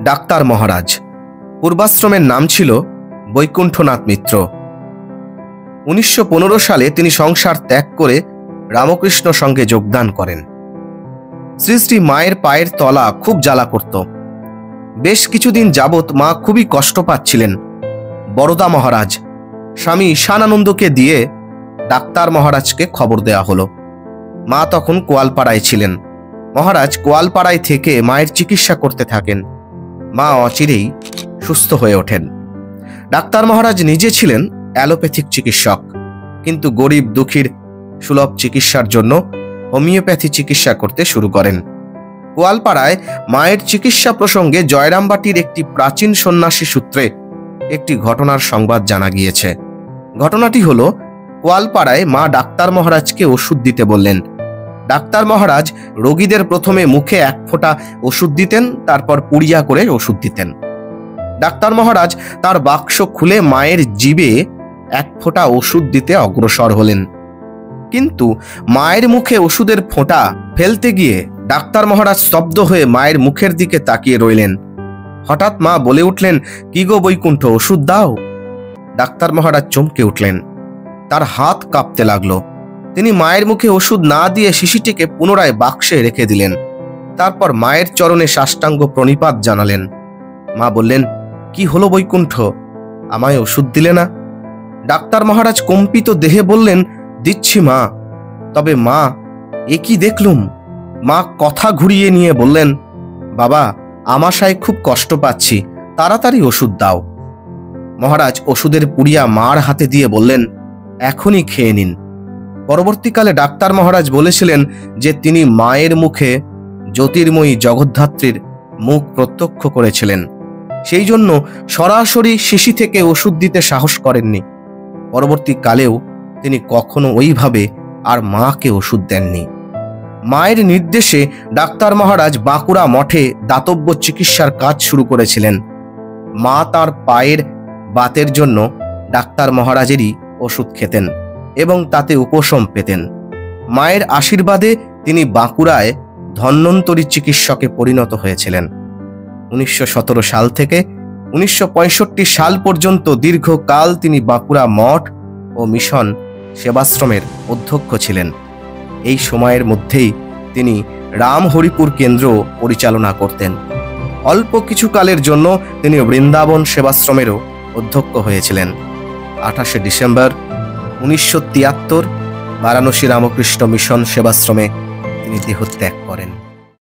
Doctor মহারাজ। পূর্বাশ্রমের নাম ছিল বৈকুণ্ঠনাথ মিত্র। 1915 সালে তিনি সংসার ত্যাগ করে রামকৃষ্ণ সঙ্গে যোগদান করেন। শ্রী শ্রী মায়ের পায়ের তলা খুব জ্বালা করত। বেশ কিছুদিন যাবৎ মা খুবই কষ্ট পাচ্ছিলেন। বরদা মহারাজ স্বামী ঈশানানন্দকে দিয়ে ডাক্তার মহারাজকে খবর দেয়া হলো। মা তখন কোয়ালপাড়ায় ছিলেন। মহারাজ কোয়ালপাড়ায় থেকে মায়ের চিকিৎসা করতে থাকেন। মা অচিরেই সুস্থ হয়ে ওঠেন। ডাক্তার মহারাজ নিজে ছিলেন অ্যালোপ্যাথিক চিকিৎসক, কিন্তু গরিব দুঃখীর সুলভ চিকিৎসার জন্য হোমিওপ্যাথি চিকিৎসা করতে শুরু করেন। কোয়ালপাড়ায় মায়ের চিকিৎসা প্রসঙ্গে জয়রামবাটির একটি প্রাচীন সন্ন্যাসী সূত্রে একটি ঘটনার সংবাদ জানা গিয়েছে। ঘটনাটি হলো, কোয়ালপাড়ায় মা ডাক্তার মহারাজকে ওষুধ দিতে বললেন। ডাক্তার মহারাজ রোগীদের প্রথমে মুখে 1 ফোঁটা ওষুধ দিতেন, তারপর পুড়িয়া করে ওষুধ দিতেন। ডাক্তার মহারাজ তার বাক্স খুলে মায়ের জিভে 1 ফোঁটা ওষুধ দিতে অগ্রসর হলেন, কিন্তু মায়ের মুখে ওষুধের ফোঁটা ফেলতে গিয়ে ডাক্তার মহারাজ স্তব্ধ হয়ে মায়ের মুখের দিকে তাকিয়ে রইলেন। হঠাৎ মা বলে উঠলেন, কি গো বৈকুণ্ঠ, ওষুধ দাও। ডাক্তার মহারাজ চমকে উঠলেন। তার হাত কাঁপতে লাগলো। তিনি মায়ের মুখে ওষুধ না দিয়ে শিশিটিকে পুনরায় বাক্সে রেখে দিলেন। তারপর মায়ের চরণে সাষ্টাঙ্গ প্রণিপাত জানালেন। মা বললেন, কি হলো বৈকুণ্ঠ, আমায় ওষুধ দিলে না? ডাক্তার মহারাজ কম্পিত দেহে বললেন, দিচ্ছি মা। তবে মা, এ কি দেখলুম? মা কথা ঘুরিয়ে নিয়ে বললেন, বাবা, আমাশায় খুব কষ্ট পাচ্ছি, তাড়াতাড়ি ওষুধ দাও। মহারাজ ওষুধের পুড়িয়া মার হাতে দিয়ে বললেন, এখনই খেয়ে নিন। পরবর্তীকালে ডাক্তার মহারাজ বলেছিলেন যে তিনি মায়ের মুখে জ্যোতির্ময়ী জগদ্ধাত্রীর মুখ প্রত্যক্ষ করেছিলেন, সেই জন্য সরাসরি শিশি থেকে ওষুধ দিতে সাহস করেননি। পরবর্তীকালেও তিনি কখনো ওইভাবে আর মাকে ওষুধ দেননি। মায়ের নির্দেশে ডাক্তার মহারাজ বাঁকুড়া মঠে দাতব্য চিকিৎসার কাজ শুরু করেছিলেন। মা তার পায়ের বাতের জন্য ডাক্তার মহারাজেরই ওষুধ খেতেন এবং তাতে উপশম পেতেন। মায়ের আশীর্বাদে তিনি বাঁকুড়ায় ধন্বন্তরী চিকিৎসকে পরিণত হয়েছিলেন। 1917 সাল থেকে 1965 সাল পর্যন্ত দীর্ঘকাল তিনি বাঁকুড়া মঠ ও মিশন সেবাশ্রমের অধ্যক্ষ ছিলেন। এই সময়ের মধ্যেই তিনি রামহরিপুর কেন্দ্র পরিচালনা করতেন। অল্প কিছু কালের জন্য তিনি বৃন্দাবন সেবাশ্রমেরও অধ্যক্ষ হয়েছিলেন। 28 ডিসেম্বর 1973 বারাণসী রামকৃষ্ণ মিশন সেবাশ্রমে তিনি দেহত্যাগ করেন।